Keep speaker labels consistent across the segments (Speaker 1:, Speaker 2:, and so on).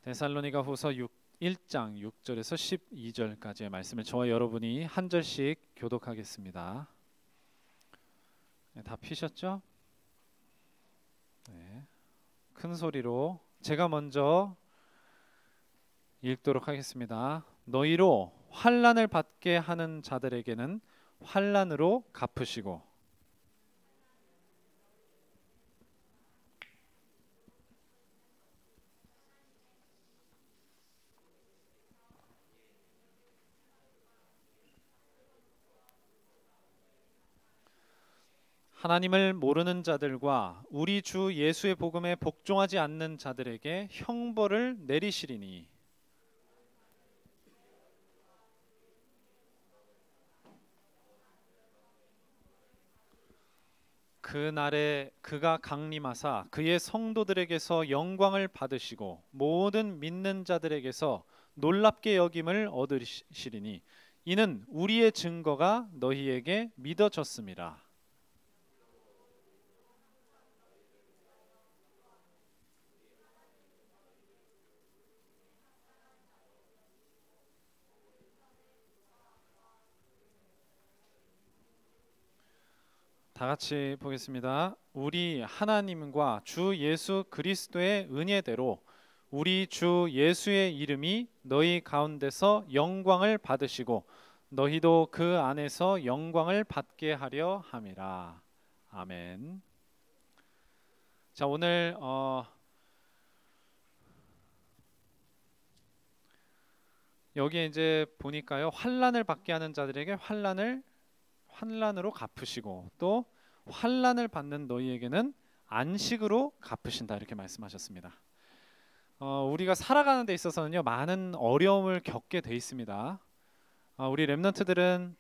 Speaker 1: 데살로니가 후서 1장 6절에서 12절까지의 말씀을 저와 여러분이 한 절씩 교독하겠습니다. 네, 다 피셨죠? 네. 큰 소리로 제가 먼저 읽도록 하겠습니다. 너희로 환난을 받게 하는 자들에게는 환난으로 갚으시고 하나님을 모르는 자들과 우리 주 예수의 복음에 복종하지 않는 자들에게 형벌을 내리시리니 그 날에 그가 강림하사 그의 성도들에게서 영광을 받으시고 모든 믿는 자들에게서 놀랍게 여김을 얻으시리니 이는 우리의 증거가 너희에게 믿어졌음이라. 다 같이 보겠습니다. 우리 하나님과 주 예수 그리스도의 은혜대로 우리 주 예수의 이름이 너희 가운데서 영광을 받으시고 너희도 그 안에서 영광을 받게 하려 함이라. 아멘. 자, 오늘 여기에 이제 보니까요, 환난을 받게 하는 자들에게 환난으로 갚으시고 또 환난을 받는 너희에게는 안식으로 갚으신다, 이렇게 말씀하셨습니다. 우리가 살아가는 데 있어서는요, 많은 어려움을 겪게 돼 있습니다. 우리 렘넌트들은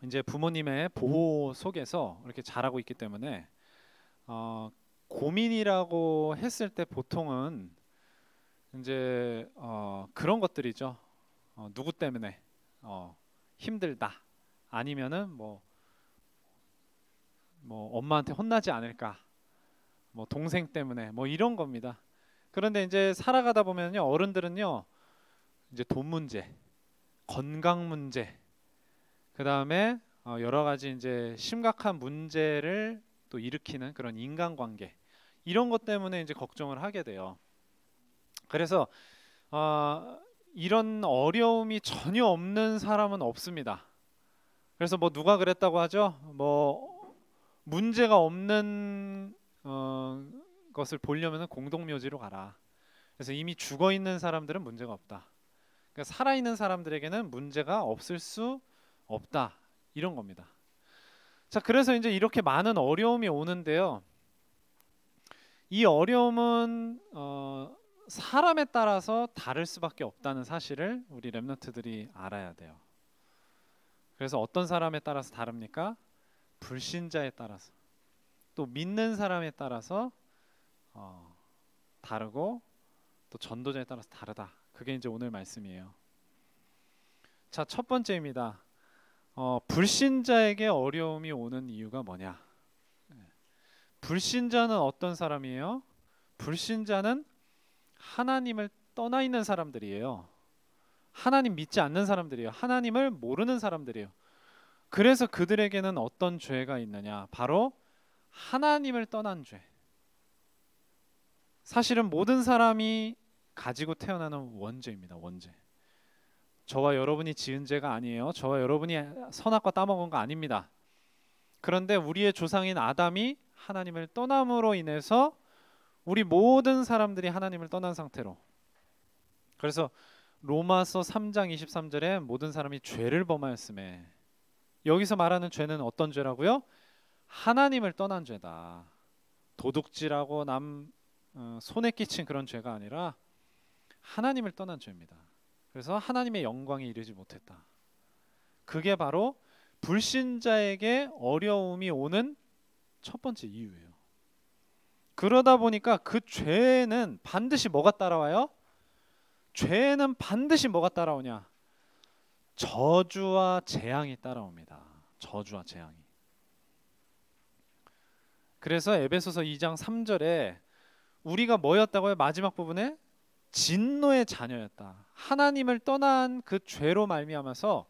Speaker 1: 이제 부모님의 보호 속에서 이렇게 자라고 있기 때문에 고민이라고 했을 때 보통은 이제 그런 것들이죠. 누구 때문에 힘들다, 아니면은 뭐 엄마한테 혼나지 않을까, 뭐 동생 때문에 뭐 이런 겁니다. 그런데 이제 살아가다 보면요, 어른들은요, 이제 돈 문제, 건강 문제, 그 다음에 여러 가지 이제 심각한 문제를 또 일으키는 그런 인간관계, 이런 것 때문에 이제 걱정을 하게 돼요. 그래서 이런 어려움이 전혀 없는 사람은 없습니다. 그래서 뭐 누가 그랬다고 하죠? 뭐 문제가 없는 것을 보려면 공동묘지로 가라. 그래서 이미 죽어 있는 사람들은 문제가 없다. 그러니까 살아 있는 사람들에게는 문제가 없을 수 없다, 이런 겁니다. 자, 그래서 이제 이렇게 많은 어려움이 오는데요. 이 어려움은 사람에 따라서 다를 수밖에 없다는 사실을 우리 렘넌트들이 알아야 돼요. 그래서 어떤 사람에 따라서 다릅니까? 불신자에 따라서, 또 믿는 사람에 따라서 다르고, 또 전도자에 따라서 다르다. 그게 이제 오늘 말씀이에요. 자, 첫 번째입니다. 불신자에게 어려움이 오는 이유가 뭐냐? 불신자는 어떤 사람이에요? 불신자는 하나님을 떠나 있는 사람들이에요. 하나님 믿지 않는 사람들이에요. 하나님을 모르는 사람들이에요. 그래서 그들에게는 어떤 죄가 있느냐? 바로 하나님을 떠난 죄. 사실은 모든 사람이 가지고 태어나는 원죄입니다. 원죄. 저와 여러분이 지은 죄가 아니에요. 저와 여러분이 선악과 따먹은 거 아닙니다. 그런데 우리의 조상인 아담이 하나님을 떠남으로 인해서 우리 모든 사람들이 하나님을 떠난 상태로, 그래서 로마서 3장 23절에 모든 사람이 죄를 범하였음에, 여기서 말하는 죄는 어떤 죄라고요? 하나님을 떠난 죄다. 도둑질하고 남 손에 끼친 그런 죄가 아니라 하나님을 떠난 죄입니다. 그래서 하나님의 영광에 이르지 못했다. 그게 바로 불신자에게 어려움이 오는 첫 번째 이유예요. 그러다 보니까 그 죄는 반드시 뭐가 따라와요? 죄는 반드시 뭐가 따라오냐? 저주와 재앙이 따라옵니다. 저주와 재앙이. 그래서 에베소서 2장 3절에 우리가 뭐였다고요? 마지막 부분에 진노의 자녀였다. 하나님을 떠난 그 죄로 말미암아서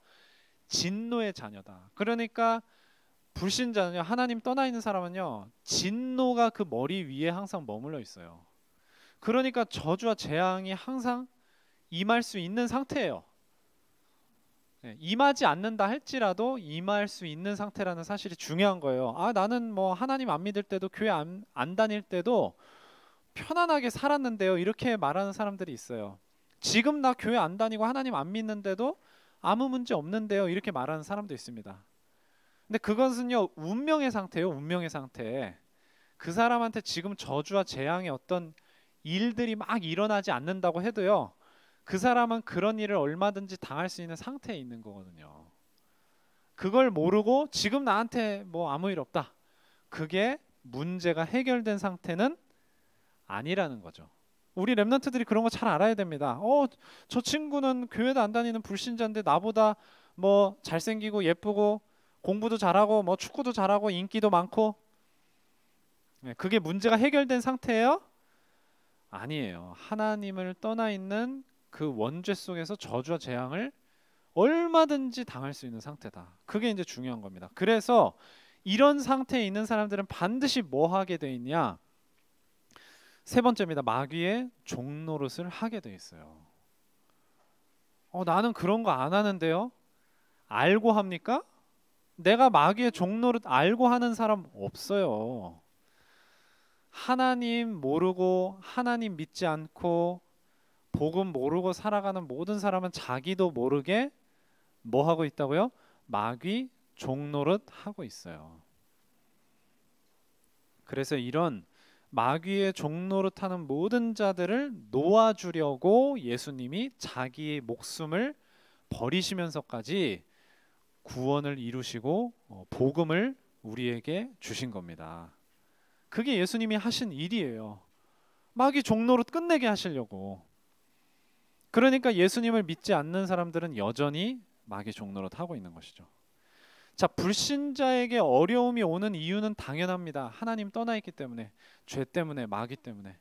Speaker 1: 진노의 자녀다. 그러니까 불신자는요, 하나님 떠나 있는 사람은요, 진노가 그 머리 위에 항상 머물러 있어요. 그러니까 저주와 재앙이 항상 임할 수 있는 상태예요. 임하지 않는다 할지라도 임할 수 있는 상태라는 사실이 중요한 거예요. 나는 뭐 하나님 안 믿을 때도 교회 안 다닐 때도 편안하게 살았는데요, 이렇게 말하는 사람들이 있어요. 지금 나 교회 안 다니고 하나님 안 믿는데도 아무 문제 없는데요, 이렇게 말하는 사람도 있습니다. 근데 그것은요, 운명의 상태예요. 운명의 상태. 그 사람한테 지금 저주와 재앙의 어떤 일들이 막 일어나지 않는다고 해도요, 그 사람은 그런 일을 얼마든지 당할 수 있는 상태에 있는 거거든요. 그걸 모르고 지금 나한테 뭐 아무 일 없다, 그게 문제가 해결된 상태는 아니라는 거죠. 우리 랩런트들이 그런 거 잘 알아야 됩니다. 저 친구는 교회도 안 다니는 불신자인데 나보다 뭐 잘생기고 예쁘고 공부도 잘하고 뭐 축구도 잘하고 인기도 많고, 그게 문제가 해결된 상태예요? 아니에요. 하나님을 떠나 있는 그 원죄 속에서 저주와 재앙을 얼마든지 당할 수 있는 상태다. 그게 이제 중요한 겁니다. 그래서 이런 상태에 있는 사람들은 반드시 뭐 하게 돼 있냐? 세 번째입니다. 마귀의 종노릇을 하게 돼 있어요. 나는 그런 거 안 하는데요? 알고 합니까? 내가 마귀의 종노릇 알고 하는 사람 없어요. 하나님 모르고 하나님 믿지 않고 복음 모르고 살아가는 모든 사람은 자기도 모르게 뭐 하고 있다고요? 마귀 종노릇 하고 있어요. 그래서 이런 마귀의 종노릇하는 모든 자들을 놓아주려고 예수님이 자기의 목숨을 버리시면서까지 구원을 이루시고 복음을 우리에게 주신 겁니다. 그게 예수님이 하신 일이에요. 마귀 종노릇 끝내게 하시려고. 그러니까 예수님을 믿지 않는 사람들은 여전히 마귀 종노릇 하고 있는 것이죠. 자, 불신자에게 어려움이 오는 이유는 당연합니다. 하나님 떠나 있기 때문에, 죄 때문에, 마귀 때문에.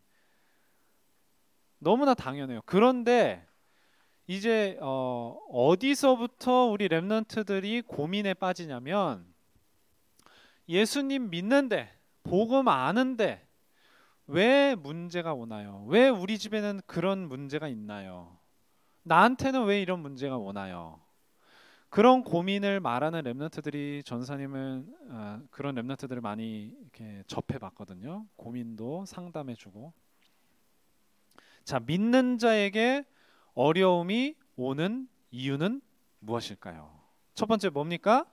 Speaker 1: 너무나 당연해요. 그런데 이제 어디서부터 우리 랩런트들이 고민에 빠지냐면, 예수님 믿는데 복음 아는데 왜 문제가 오나요? 왜 우리 집에는 그런 문제가 있나요? 나한테는 왜 이런 문제가 오나요? 그런 고민을 말하는 랩런트들이, 전사님은 그런 랩런트들을 많이 이렇게 접해봤거든요. 고민도 상담해주고. 자, 믿는 자에게 어려움이 오는 이유는 무엇일까요? 첫 번째 뭡니까?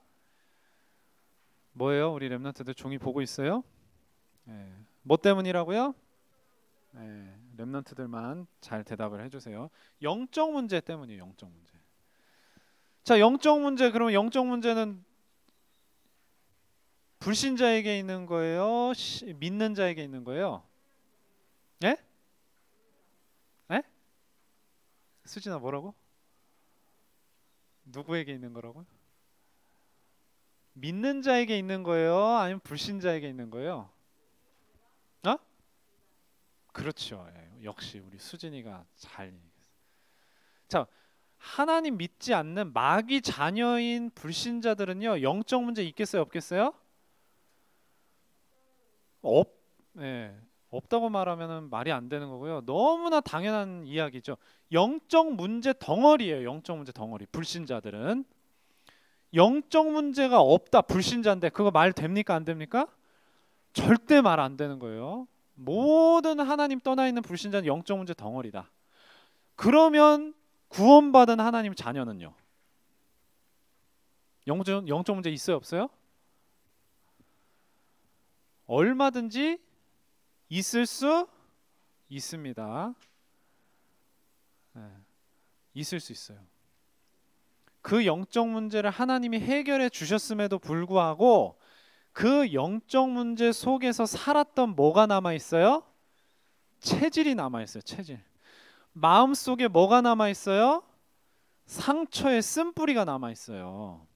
Speaker 1: 뭐예요? 우리 랩런트들 종이 보고 있어요? 뭐 때문이라고요? 랩런트들만 잘 대답을 해주세요. 영적 문제 때문이에요. 영적 문제. 자, 영적 문제. 그러면 영적 문제는 불신자에게 있는 거예요? 믿는 자에게 있는 거예요? 예? 예? 수진아, 뭐라고? 누구에게 있는 거라고요? 믿는 자에게 있는 거예요? 아니면 불신자에게 있는 거예요? 그렇죠. 역시 우리 수진이가 잘 얘기했어요. 자, 하나님 믿지 않는 마귀 자녀인 불신자들은요, 영적 문제 있겠어요, 없겠어요? 없다고 말하면 말이 안 되는 거고요. 너무나 당연한 이야기죠. 영적 문제 덩어리예요. 영적 문제 덩어리. 불신자들은 영적 문제가 없다. 불신자인데 그거 말 됩니까, 안 됩니까? 절대 말 안 되는 거예요. 모든 하나님 떠나 있는 불신자는 영적 문제 덩어리다. 그러면 구원받은 하나님 자녀는요? 영적 문제 있어요, 없어요? 얼마든지 있을 수 있습니다. 있을 수 있어요. 그 영적 문제를 하나님이 해결해 주셨음에도 불구하고 그 영적 문제 속에서 살았던 뭐가 남아 있어요? 체질이 남아 있어요. 체질. 마음속에 뭐가 남아 있어요? 상처의 쓴뿌리가 남아 있어요.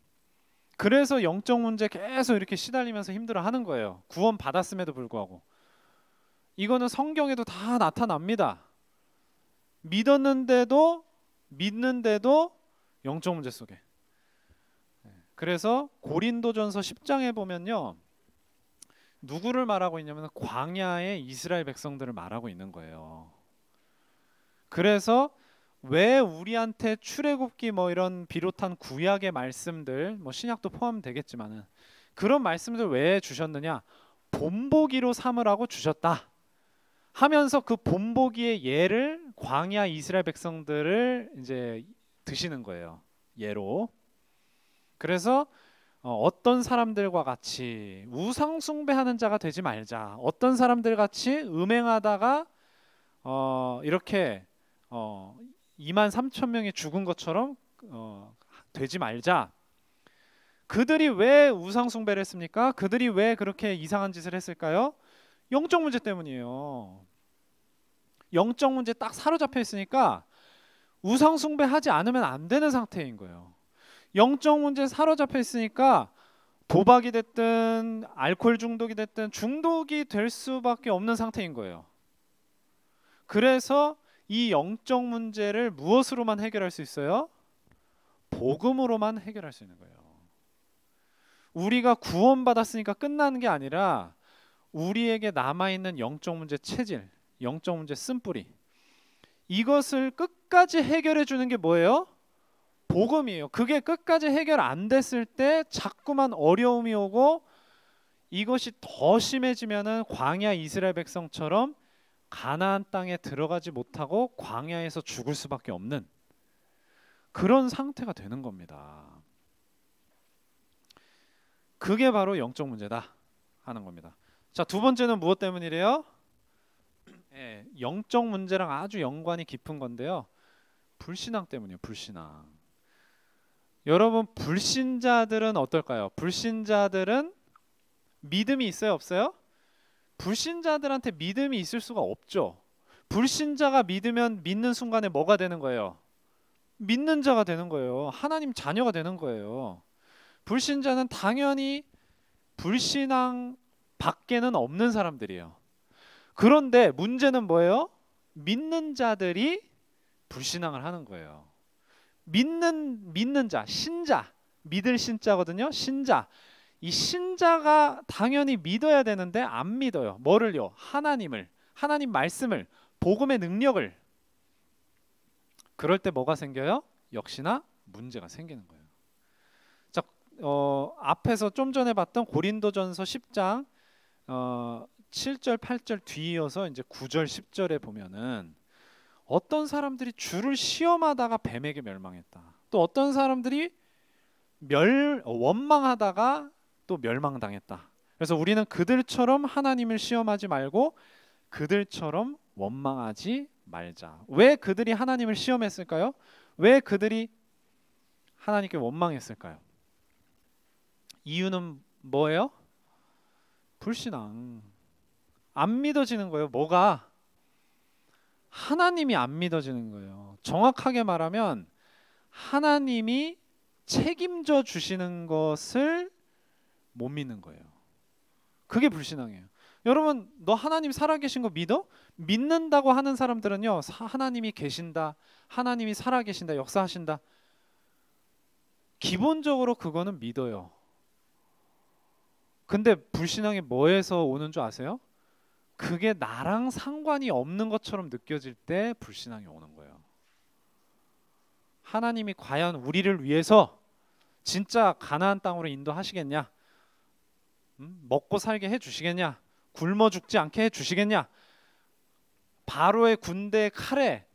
Speaker 1: 그래서 영적 문제 계속 이렇게 시달리면서 힘들어하는 거예요. 구원 받았음에도 불구하고. 이거는 성경에도 다 나타납니다. 믿는데도 영적 문제 속에. 그래서 고린도전서 10장에 보면요, 누구를 말하고 있냐면 광야의 이스라엘 백성들을 말하고 있는 거예요. 그래서 왜 우리한테 출애굽기 뭐 이런 비롯한 구약의 말씀들, 뭐 신약도 포함되겠지만은 그런 말씀들 왜 주셨느냐? 본보기로 삼으라고 주셨다 하면서 그 본보기의 예를 광야 이스라엘 백성들을 이제 드시는 거예요. 예로. 그래서 어떤 사람들과 같이 우상 숭배하는 자가 되지 말자. 어떤 사람들 같이 음행하다가 이렇게 2만 3천 명이 죽은 것처럼 되지 말자. 그들이 왜 우상 숭배를 했습니까? 그들이 왜 그렇게 이상한 짓을 했을까요? 영적 문제 때문이에요. 영적 문제 딱 사로잡혀 있으니까 우상 숭배하지 않으면 안 되는 상태인 거예요. 영적 문제 사로잡혀 있으니까 도박이 됐든 알코올 중독이 됐든 중독이 될 수밖에 없는 상태인 거예요. 그래서 이 영적 문제를 무엇으로만 해결할 수 있어요? 복음으로만 해결할 수 있는 거예요. 우리가 구원받았으니까 끝나는 게 아니라 우리에게 남아있는 영적 문제 체질, 영적 문제 쓴뿌리, 이것을 끝까지 해결해 주는 게 뭐예요? 복음이에요. 그게 끝까지 해결 안 됐을 때 자꾸만 어려움이 오고 이것이 더 심해지면은 광야 이스라엘 백성처럼 가나안 땅에 들어가지 못하고 광야에서 죽을 수밖에 없는 그런 상태가 되는 겁니다. 그게 바로 영적 문제다 하는 겁니다. 자, 두 번째는 무엇 때문이래요? 예, 영적 문제랑 아주 연관이 깊은 건데요. 불신앙 때문이에요. 불신앙. 여러분, 불신자들은 어떨까요? 불신자들은 믿음이 있어요, 없어요? 불신자들한테 믿음이 있을 수가 없죠. 불신자가 믿으면 믿는 순간에 뭐가 되는 거예요? 믿는 자가 되는 거예요. 하나님 자녀가 되는 거예요. 불신자는 당연히 불신앙 밖에는 없는 사람들이에요. 그런데 문제는 뭐예요? 믿는 자들이 불신앙을 하는 거예요. 믿는 자, 신자, 믿을 신자거든요. 신자. 이 신자가 당연히 믿어야 되는데 안 믿어요. 뭐를요? 하나님을, 하나님 말씀을, 복음의 능력을. 그럴 때 뭐가 생겨요? 역시나 문제가 생기는 거예요. 자, 앞에서 좀 전에 봤던 고린도전서 10장 7절, 8절 뒤이어서 이제 9절, 10절에 보면은 어떤 사람들이 주를 시험하다가 뱀에게 멸망했다. 또 어떤 사람들이 원망하다가 또 멸망당했다. 그래서 우리는 그들처럼 하나님을 시험하지 말고 그들처럼 원망하지 말자. 왜 그들이 하나님을 시험했을까요? 왜 그들이 하나님께 원망했을까요? 이유는 뭐예요? 불신앙. 안 믿어지는 거예요. 뭐가? 하나님이 안 믿어지는 거예요. 정확하게 말하면 하나님이 책임져 주시는 것을 못 믿는 거예요. 그게 불신앙이에요. 여러분, 너 하나님 살아계신 거 믿어? 믿는다고 하는 사람들은요, 하나님이 계신다, 하나님이 살아계신다, 역사하신다. 기본적으로 그거는 믿어요. 근데 불신앙이 뭐에서 오는 줄 아세요? 그게 나랑 상관이 없는 것처럼 느껴질 때 불신앙이 오는 거예요. 하나님이 과연 우리를 위해서 진짜 가나안 땅으로 인도하시겠냐? 먹고 살게 해주시겠냐? 굶어 죽지 않게 해주시겠냐? 바로의 군대의 칼에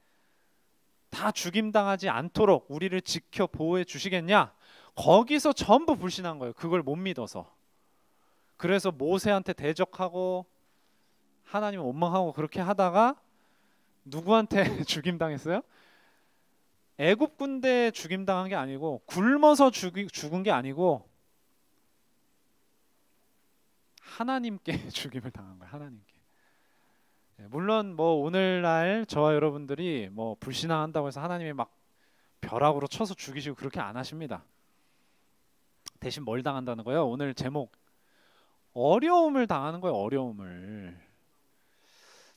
Speaker 1: 다 죽임당하지 않도록 우리를 지켜 보호해 주시겠냐? 거기서 전부 불신한 거예요. 그걸 못 믿어서. 그래서 모세한테 대적하고 하나님 원망하고 그렇게 하다가 누구한테 죽임당했어요? 애굽 군대에 죽임당한 게 아니고 굶어서 죽은 게 아니고 하나님께 죽임을 당한 거예요. 하나님께. 물론 뭐 오늘날 저와 여러분들이 뭐 불신앙한다고 해서 하나님이 막 벼락으로 쳐서 죽이시고 그렇게 안 하십니다. 대신 뭘 당한다는 거예요? 오늘 제목 어려움을 당하는 거예요. 어려움을.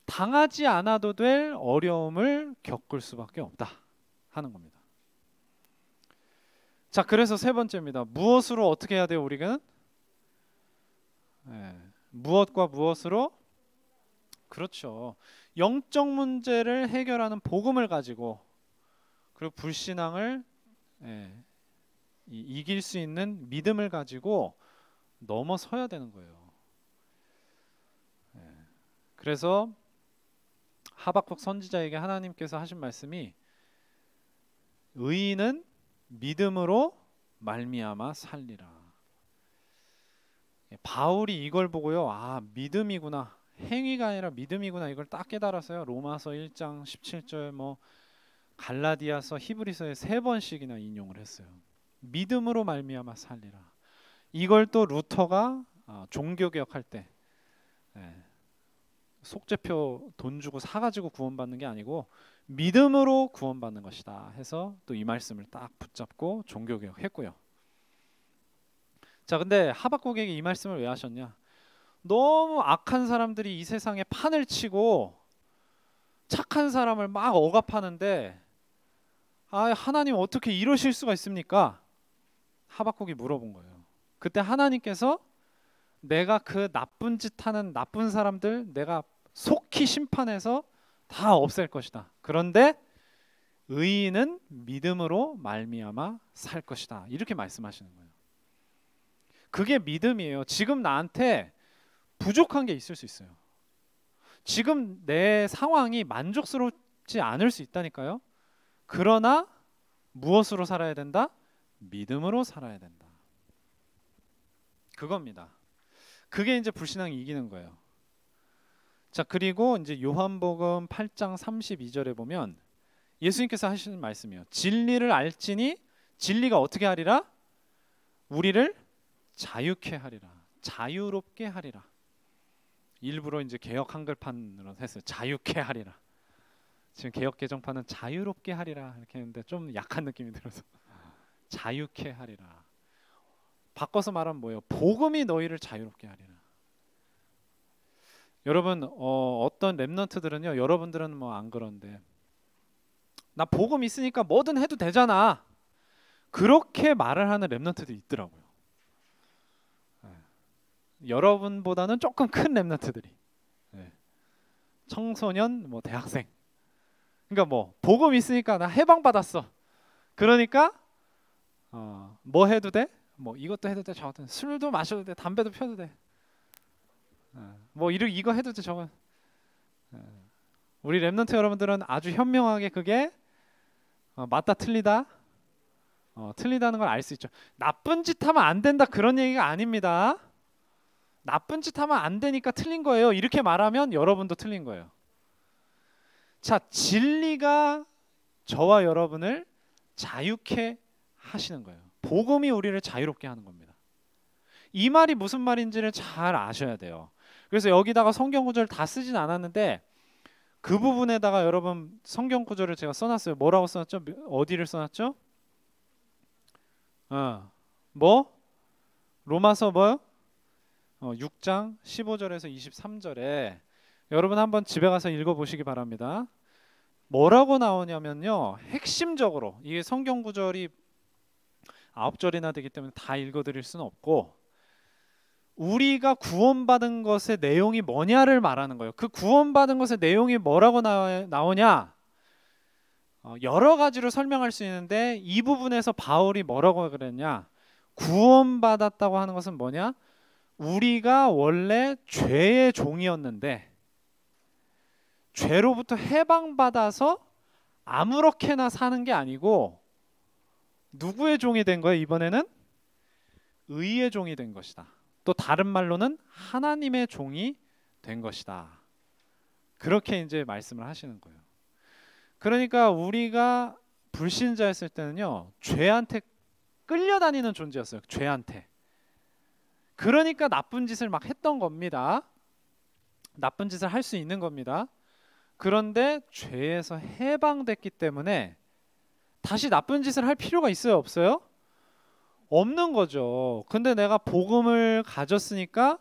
Speaker 1: 당하지 않아도 될 어려움을 겪을 수밖에 없다 하는 겁니다. 자, 그래서 세 번째입니다. 무엇으로 어떻게 해야 돼요, 우리는? 무엇과 무엇으로? 그렇죠. 영적 문제를 해결하는 복음을 가지고, 그리고 불신앙을 이길 수 있는 믿음을 가지고 넘어서야 되는 거예요. 그래서 하박국 선지자에게 하나님께서 하신 말씀이 의인은 믿음으로 말미암아 살리라. 바울이 이걸 보고요, 아, 믿음이구나, 행위가 아니라 믿음이구나, 이걸 딱 깨달았어요. 로마서 1장 17절, 뭐 갈라디아서, 히브리서에 3번씩이나 인용을 했어요. 믿음으로 말미암아 살리라. 이걸 또 루터가 종교개혁할 때 속죄표 돈 주고 사가지고 구원받는 게 아니고 믿음으로 구원받는 것이다 해서 또 이 말씀을 딱 붙잡고 종교개혁했고요. 자, 근데 하박국에게 이 말씀을 왜 하셨냐? 너무 악한 사람들이 이 세상에 판을 치고 착한 사람을 막 억압하는데, 아, 하나님 어떻게 이러실 수가 있습니까? 하박국이 물어본 거예요. 그때 하나님께서 내가 그 나쁜 짓 하는 나쁜 사람들 내가 속히 심판해서 다 없앨 것이다. 그런데 의인은 믿음으로 말미암아 살 것이다. 이렇게 말씀하시는 거예요. 그게 믿음이에요. 지금 나한테 부족한 게 있을 수 있어요. 지금 내 상황이 만족스럽지 않을 수 있다니까요. 그러나 무엇으로 살아야 된다? 믿음으로 살아야 된다. 그겁니다. 그게 이제 불신앙이 이기는 거예요. 자, 그리고 이제 요한복음 8장 32절에 보면 예수님께서 하시는 말씀이에요. 진리를 알지니 진리가 어떻게 하리라? 우리를 자유케 하리라. 자유롭게 하리라. 일부러 이제 개역 한글판으로 했어요. 자유케 하리라. 지금 개역 개정판은 자유롭게 하리라 이렇게 했는데 좀 약한 느낌이 들어서 자유케 하리라. 바꿔서 말하면 뭐예요? 복음이 너희를 자유롭게 하리라. 여러분, 어떤 랩런트들은요, 여러분들은 뭐 안 그런데, 나 복음 있으니까 뭐든 해도 되잖아, 그렇게 말을 하는 랩런트도 있더라고요. 여러분보다는 조금 큰 랩런트들이, 청소년, 뭐 대학생, 그러니까 뭐 복음 있으니까 나 해방 받았어, 그러니까 뭐 해도 돼? 뭐 이것도 해도 돼, 저것도 술도 마셔도 돼, 담배도 펴도 돼, 뭐 이거 해도 돼, 저거. 우리 랩런트 여러분들은 아주 현명하게 그게 맞다 틀리다, 틀리다는 걸 알 수 있죠. 나쁜 짓 하면 안 된다 그런 얘기가 아닙니다. 나쁜 짓 하면 안 되니까 틀린 거예요, 이렇게 말하면 여러분도 틀린 거예요. 자, 진리가 저와 여러분을 자유케 하시는 거예요. 복음이 우리를 자유롭게 하는 겁니다. 이 말이 무슨 말인지를 잘 아셔야 돼요. 그래서 여기다가 성경 구절을 다 쓰진 않았는데 그 부분에다가 여러분 성경 구절을 제가 써놨어요. 뭐라고 써놨죠? 어디를 써놨죠? 뭐? 로마서 뭐요? 6장 15절에서 23절에 여러분 한번 집에 가서 읽어보시기 바랍니다. 뭐라고 나오냐면요, 핵심적으로 이게 성경 구절이 9절이나 되기 때문에 다 읽어드릴 수는 없고, 우리가 구원받은 것의 내용이 뭐냐를 말하는 거예요. 그 구원받은 것의 내용이 뭐라고 나오냐, 여러 가지로 설명할 수 있는데 이 부분에서 바울이 뭐라고 그랬냐, 구원받았다고 하는 것은 뭐냐, 우리가 원래 죄의 종이었는데 죄로부터 해방받아서 아무렇게나 사는 게 아니고 누구의 종이 된 거예요? 이번에는 의의 종이 된 것이다. 또 다른 말로는 하나님의 종이 된 것이다. 그렇게 이제 말씀을 하시는 거예요. 그러니까 우리가 불신자였을 때는요, 죄한테 끌려다니는 존재였어요. 죄한테. 그러니까 나쁜 짓을 막 했던 겁니다. 나쁜 짓을 할 수 있는 겁니다. 그런데 죄에서 해방됐기 때문에 다시 나쁜 짓을 할 필요가 있어요, 없어요? 없는 거죠. 근데 내가 복음을 가졌으니까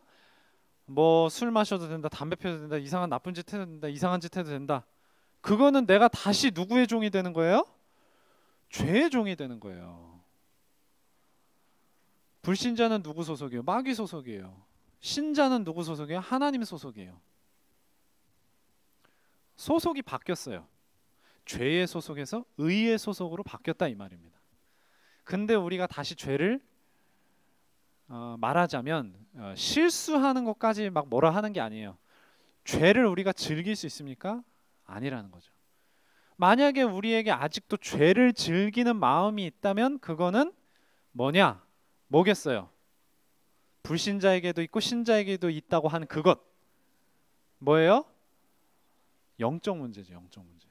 Speaker 1: 뭐 술 마셔도 된다, 담배 피워도 된다, 이상한 나쁜 짓 해도 된다, 이상한 짓 해도 된다. 그거는 내가 다시 누구의 종이 되는 거예요? 죄의 종이 되는 거예요. 불신자는 누구 소속이에요? 마귀 소속이에요. 신자는 누구 소속이에요? 하나님 소속이에요. 소속이 바뀌었어요. 죄의 소속에서 의의 소속으로 바뀌었다 이 말입니다. 근데 우리가 다시 죄를 말하자면 실수하는 것까지 막 뭐라 하는 게 아니에요. 죄를 우리가 즐길 수 있습니까? 아니라는 거죠. 만약에 우리에게 아직도 죄를 즐기는 마음이 있다면 그거는 뭐냐? 뭐겠어요? 불신자에게도 있고 신자에게도 있다고 하는 그것 뭐예요? 영적 문제죠. 영적 문제.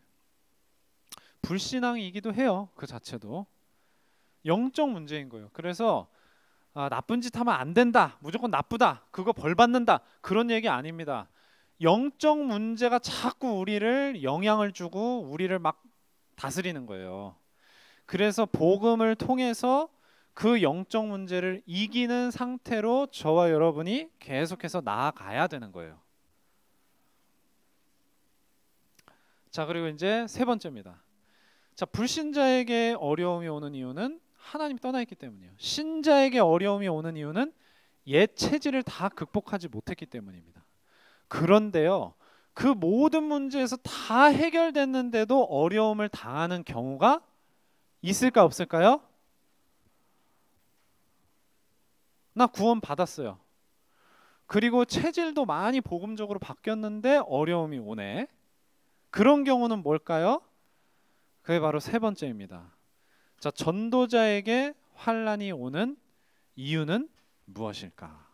Speaker 1: 불신앙이기도 해요. 그 자체도 영적 문제인 거예요. 그래서 나쁜 짓 하면 안 된다, 무조건 나쁘다, 그거 벌 받는다, 그런 얘기 아닙니다. 영적 문제가 자꾸 우리를 영향을 주고 우리를 막 다스리는 거예요. 그래서 복음을 통해서 그 영적 문제를 이기는 상태로 저와 여러분이 계속해서 나아가야 되는 거예요. 자, 그리고 이제 세 번째입니다. 자, 불신자에게 어려움이 오는 이유는 하나님 떠나 있기 때문이에요. 신자에게 어려움이 오는 이유는 옛 체질을 다 극복하지 못했기 때문입니다. 그런데요, 그 모든 문제에서 다 해결됐는데도 어려움을 당하는 경우가 있을까 없을까요? 나 구원 받았어요. 그리고 체질도 많이 복음적으로 바뀌었는데 어려움이 오네. 그런 경우는 뭘까요? 그게 바로 세 번째입니다. 자, 전도자에게 환난이 오는 이유는 무엇일까?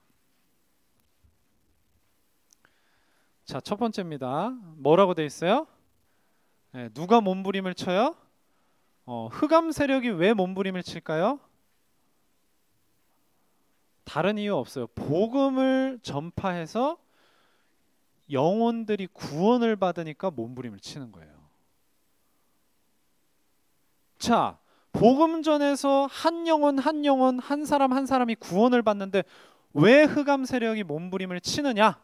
Speaker 1: 자, 첫 번째입니다. 뭐라고 돼 있어요? 누가 몸부림을 쳐요? 흑암 세력이 왜 몸부림을 칠까요? 다른 이유 없어요. 복음을 전파해서 영혼들이 구원을 받으니까 몸부림을 치는 거예요. 자, 복음 전에서 한 영혼 한 영혼 한 사람 한 사람이 구원을 받는데 왜 흑암 세력이 몸부림을 치느냐?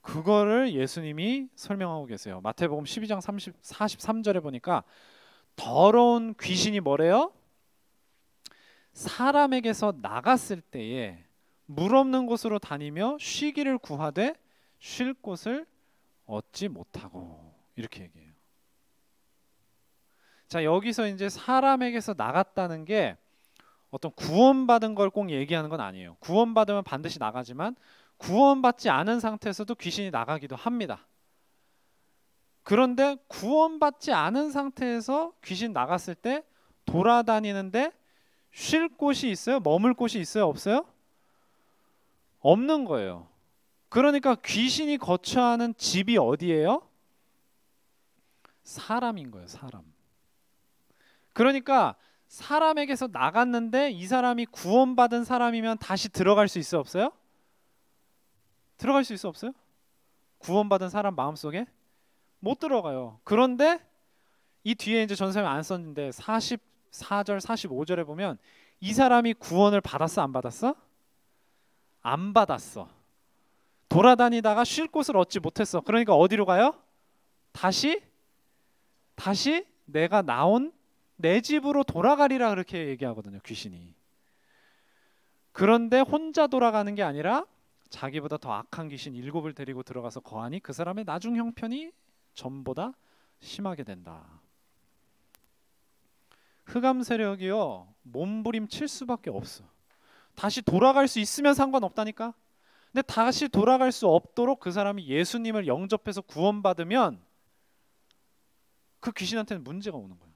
Speaker 1: 그거를 예수님이 설명하고 계세요. 마태복음 12장 43절에 보니까 더러운 귀신이 뭐래요? 사람에게서 나갔을 때에 물 없는 곳으로 다니며 쉬기를 구하되 쉴 곳을 얻지 못하고, 이렇게 얘기해요. 자, 여기서 이제 사람에게서 나갔다는 게 어떤 구원받은 걸 꼭 얘기하는 건 아니에요. 구원받으면 반드시 나가지만 구원받지 않은 상태에서도 귀신이 나가기도 합니다. 그런데 구원받지 않은 상태에서 귀신 나갔을 때 돌아다니는데 쉴 곳이 있어요? 머물 곳이 있어요? 없어요? 없는 거예요. 그러니까 귀신이 거처하는 집이 어디예요? 사람인 거예요. 사람. 그러니까 사람에게서 나갔는데 이 사람이 구원받은 사람이면 다시 들어갈 수 있어요? 없어요? 들어갈 수 있어? 없어요? 구원받은 사람 마음속에? 못 들어가요. 그런데 이 뒤에 이제 전설이 안 썼는데 44절 45절에 보면 이 사람이 구원을 받았어? 안 받았어? 안 받았어. 돌아다니다가 쉴 곳을 얻지 못했어. 그러니까 어디로 가요? 다시 내가 나온 내 집으로 돌아가리라, 그렇게 얘기하거든요, 귀신이. 그런데 혼자 돌아가는 게 아니라 자기보다 더 악한 귀신 7을 데리고 들어가서 거하니 그 사람의 나중 형편이 전보다 심하게 된다. 흑암 세력이요, 몸부림 칠 수밖에 없어. 다시 돌아갈 수 있으면 상관없다니까. 근데 다시 돌아갈 수 없도록 그 사람이 예수님을 영접해서 구원받으면 그 귀신한테는 문제가 오는 거예요.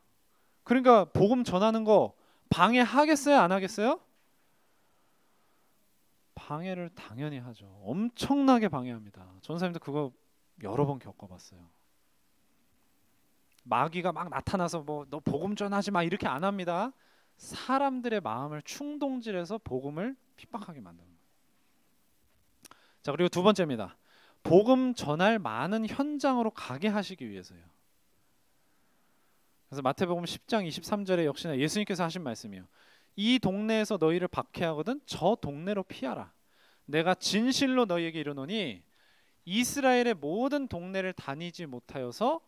Speaker 1: 그러니까 복음 전하는 거 방해하겠어요? 안 하겠어요? 방해를 당연히 하죠. 엄청나게 방해합니다. 전사님도 그거 여러 번 겪어봤어요. 마귀가 막 나타나서 뭐 너 복음 전하지 마 이렇게 안 합니다. 사람들의 마음을 충동질해서 복음을 핍박하게 만드는 거예요. 자, 그리고 두 번째입니다. 복음 전할 많은 현장으로 가게 하시기 위해서요. 그래서 마태복음 10장 23절에 역시나 예수님께서 하신 말씀이에요. 이 동네에서 너희를 박해하거든 저 동네로 피하라. 내가 진실로 너희에게 이르노니 이스라엘의 모든 동네를 다니지 못하여서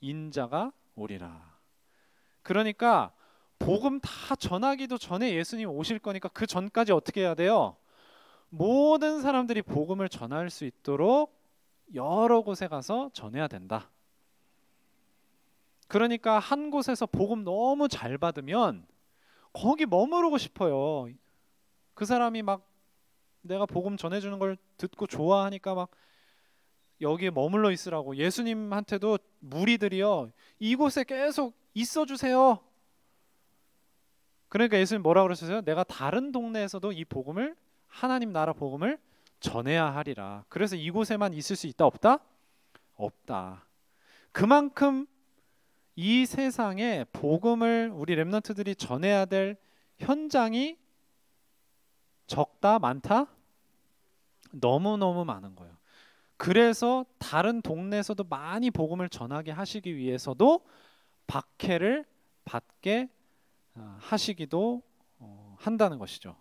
Speaker 1: 인자가 오리라. 그러니까 복음 다 전하기도 전에 예수님 오실 거니까 그 전까지 어떻게 해야 돼요? 모든 사람들이 복음을 전할 수 있도록 여러 곳에 가서 전해야 된다. 그러니까 한 곳에서 복음 너무 잘 받으면 거기 머무르고 싶어요. 그 사람이 막 내가 복음 전해주는 걸 듣고 좋아하니까 막 여기에 머물러 있으라고. 예수님한테도 무리들이요, 이곳에 계속 있어 주세요. 그러니까 예수님 뭐라고 그러셨어요? 내가 다른 동네에서도 이 복음을, 하나님 나라 복음을 전해야 하리라. 그래서 이곳에만 있을 수 있다 없다? 없다. 그만큼 이 세상에 복음을 우리 렘넌트들이 전해야 될 현장이 적다 많다? 너무너무 많은 거예요. 그래서 다른 동네에서도 많이 복음을 전하게 하시기 위해서도 박해를 받게 하시기도 한다는 것이죠.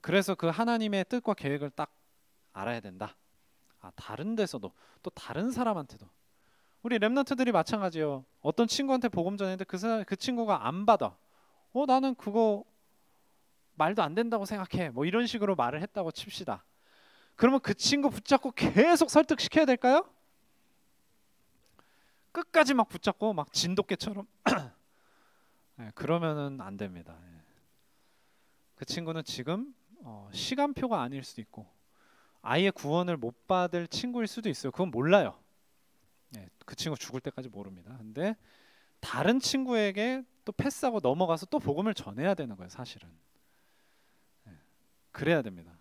Speaker 1: 그래서 그 하나님의 뜻과 계획을 딱 알아야 된다. 다른 데서도, 또 다른 사람한테도. 우리 렘넌트들이 마찬가지예요. 어떤 친구한테 복음 전했는데 그 친구가 안 받아. 나는 그거 말도 안 된다고 생각해. 뭐 이런 식으로 말을 했다고 칩시다. 그러면 그 친구 붙잡고 계속 설득시켜야 될까요? 끝까지 막 붙잡고 막 진돗개처럼 그러면은 안 됩니다. 그 친구는 지금 시간표가 아닐 수도 있고 아예 구원을 못 받을 친구일 수도 있어요. 그건 몰라요. 그 친구 죽을 때까지 모릅니다. 근데 다른 친구에게 또 패스하고 넘어가서 또 복음을 전해야 되는 거예요. 사실은. 그래야 됩니다.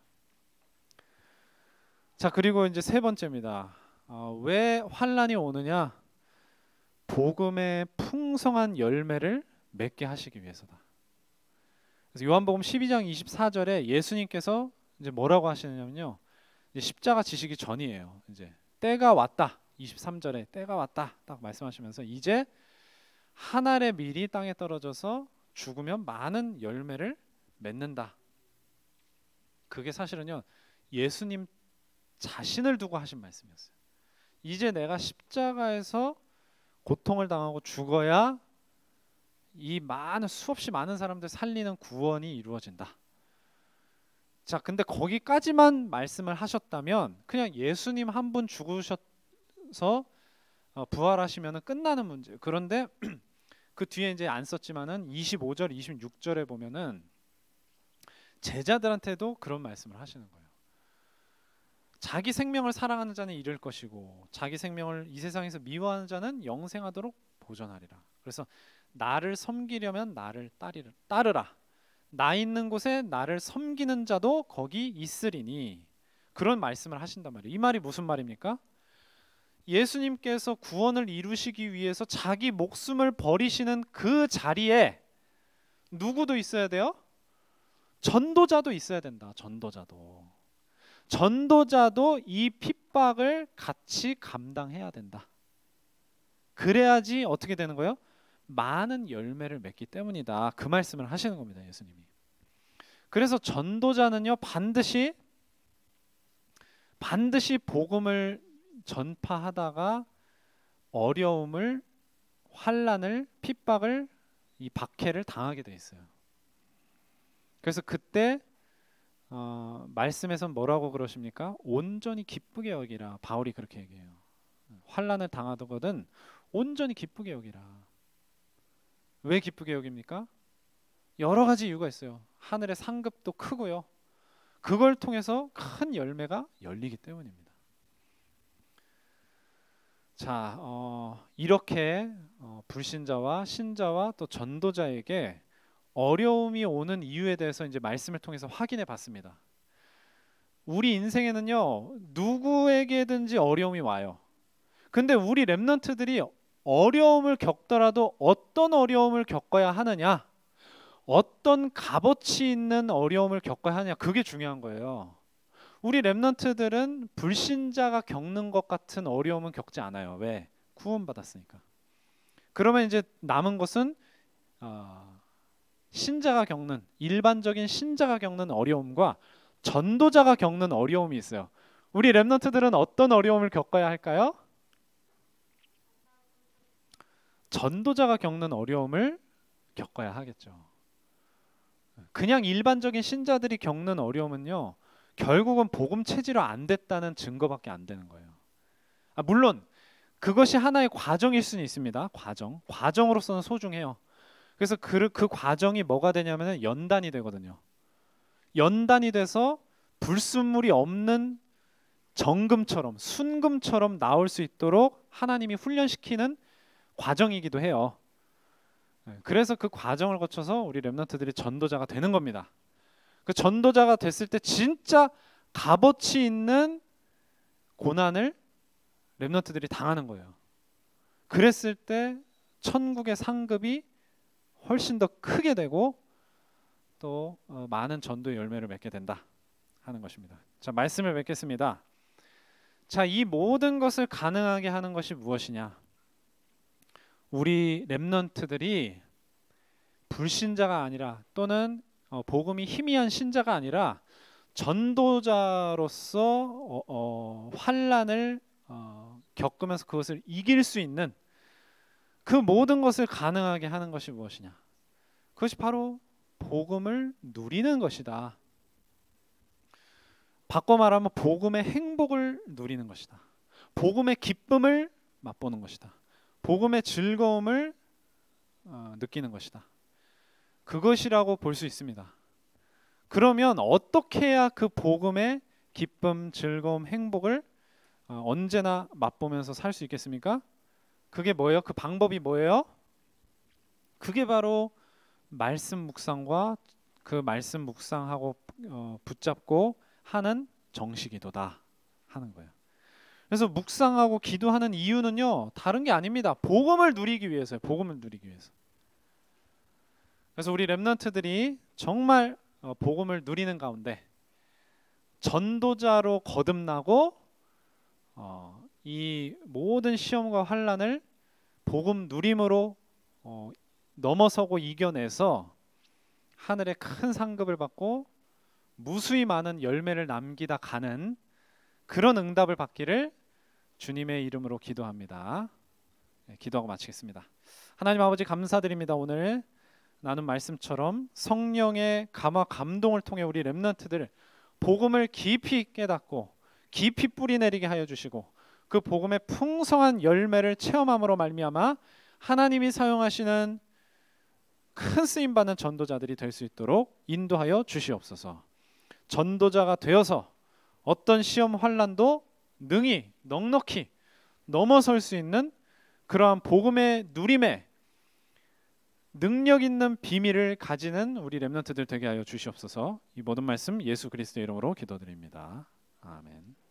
Speaker 1: 자, 그리고 이제 세 번째입니다. 왜 환란이 오느냐? 복음의 풍성한 열매를 맺게 하시기 위해서다. 그래서 요한복음 12장 24절에 예수님께서 이제 뭐라고 하시느냐면요, 이제 십자가 지시기 전이에요. 이제 때가 왔다. 23절에 때가 왔다 딱 말씀하시면서 이제 한 알의 밀이 땅에 떨어져서 죽으면 많은 열매를 맺는다. 그게 사실은요, 예수님 자신을 두고 하신 말씀이었어요. 이제 내가 십자가에서 고통을 당하고 죽어야 이 많은, 수없이 많은 사람들 살리는 구원이 이루어진다. 자, 근데 거기까지만 말씀을 하셨다면 그냥 예수님 한 분 죽으셔서 부활하시면 끝나는 문제예요. 그런데 그 뒤에 이제 안 썼지만은 25절, 26절에 보면은 제자들한테도 그런 말씀을 하시는 거예요. 자기 생명을 사랑하는 자는 잃을 것이고 자기 생명을 이 세상에서 미워하는 자는 영생하도록 보존하리라. 그래서 나를 섬기려면 나를 따르라. 나 있는 곳에 나를 섬기는 자도 거기 있으리니. 그런 말씀을 하신단 말이에요. 이 말이 무슨 말입니까? 예수님께서 구원을 이루시기 위해서 자기 목숨을 버리시는 그 자리에 누구도 있어야 돼요? 전도자도 있어야 된다. 전도자도 이 핍박을 같이 감당해야 된다. 그래야지 어떻게 되는 거예요? 많은 열매를 맺기 때문이다. 그 말씀을 하시는 겁니다. 예수님이. 그래서 전도자는요, 반드시 복음을 전파하다가 어려움을, 환난을, 핍박을, 이 박해를 당하게 돼 있어요. 그래서 그때 말씀에선 뭐라고 그러십니까? 온전히 기쁘게 여기라. 바울이 그렇게 얘기해요. 환난을 당하거든 온전히 기쁘게 여기라. 왜 기쁘게 여깁니까? 여러 가지 이유가 있어요. 하늘의 상급도 크고요. 그걸 통해서 큰 열매가 열리기 때문입니다. 자, 이렇게 불신자와 신자와 또 전도자에게 어려움이 오는 이유에 대해서 이제 말씀을 통해서 확인해 봤습니다. 우리 인생에는요, 누구에게든지 어려움이 와요. 근데 우리 렘넌트들이 어려움을 겪더라도 어떤 어려움을 겪어야 하느냐, 어떤 값어치 있는 어려움을 겪어야 하느냐, 그게 중요한 거예요. 우리 렘넌트들은 불신자가 겪는 것 같은 어려움은 겪지 않아요. 왜? 구원받았으니까. 그러면 이제 남은 것은 신자가 겪는, 일반적인 신자가 겪는 어려움과 전도자가 겪는 어려움이 있어요. 우리 렘넌트들은 어떤 어려움을 겪어야 할까요? 전도자가 겪는 어려움을 겪어야 하겠죠. 그냥 일반적인 신자들이 겪는 어려움은요, 결국은 복음 체질화 안 됐다는 증거밖에 안 되는 거예요. 물론 그것이 하나의 과정일 수는 있습니다. 과정으로서는 소중해요. 그래서 그 과정이 뭐가 되냐면 연단이 되거든요. 연단이 돼서 불순물이 없는 정금처럼, 순금처럼 나올 수 있도록 하나님이 훈련시키는 과정이기도 해요. 그래서 그 과정을 거쳐서 우리 렘넌트들이 전도자가 되는 겁니다. 그 전도자가 됐을 때 진짜 값어치 있는 고난을 렘넌트들이 당하는 거예요. 그랬을 때 천국의 상급이 훨씬 더 크게 되고 또 많은 전도의 열매를 맺게 된다 하는 것입니다. 자, 말씀을 맺겠습니다. 자, 이 모든 것을 가능하게 하는 것이 무엇이냐? 우리 렘넌트들이 불신자가 아니라 또는 복음이 희미한 신자가 아니라 전도자로서 환난을 겪으면서 그것을 이길 수 있는 그 모든 것을 가능하게 하는 것이 무엇이냐? 그것이 바로 복음을 누리는 것이다. 바꿔 말하면 복음의 행복을 누리는 것이다. 복음의 기쁨을 맛보는 것이다. 복음의 즐거움을 느끼는 것이다. 그것이라고 볼 수 있습니다. 그러면 어떻게 해야 그 복음의 기쁨, 즐거움, 행복을 언제나 맛보면서 살 수 있겠습니까? 그게 뭐예요? 그 방법이 뭐예요? 그게 바로 말씀 묵상과 그 말씀 묵상하고 붙잡고 하는 정식기도다 하는 거예요. 그래서 묵상하고 기도하는 이유는요, 다른 게 아닙니다. 복음을 누리기 위해서요. 복음을 누리기 위해서. 그래서 우리 렘넌트들이 정말 복음을 누리는 가운데 전도자로 거듭나고 이 모든 시험과 환난을 복음 누림으로 넘어서고 이겨내서 하늘의 큰 상급을 받고 무수히 많은 열매를 남기다 가는 그런 응답을 받기를 주님의 이름으로 기도합니다. 기도하고 마치겠습니다. 하나님 아버지 감사드립니다. 오늘 나눈 말씀처럼 성령의 감화 감동을 통해 우리 렘넌트들 복음을 깊이 깨닫고 깊이 뿌리내리게 하여 주시고 그 복음의 풍성한 열매를 체험함으로 말미암아 하나님이 사용하시는 큰 쓰임받는 전도자들이 될 수 있도록 인도하여 주시옵소서. 전도자가 되어서 어떤 시험 환난도 능히 넉넉히 넘어설 수 있는 그러한 복음의 누림에 능력 있는 비밀을 가지는 우리 렘넌트들 되게 하여 주시옵소서. 이 모든 말씀 예수 그리스도의 이름으로 기도드립니다. 아멘.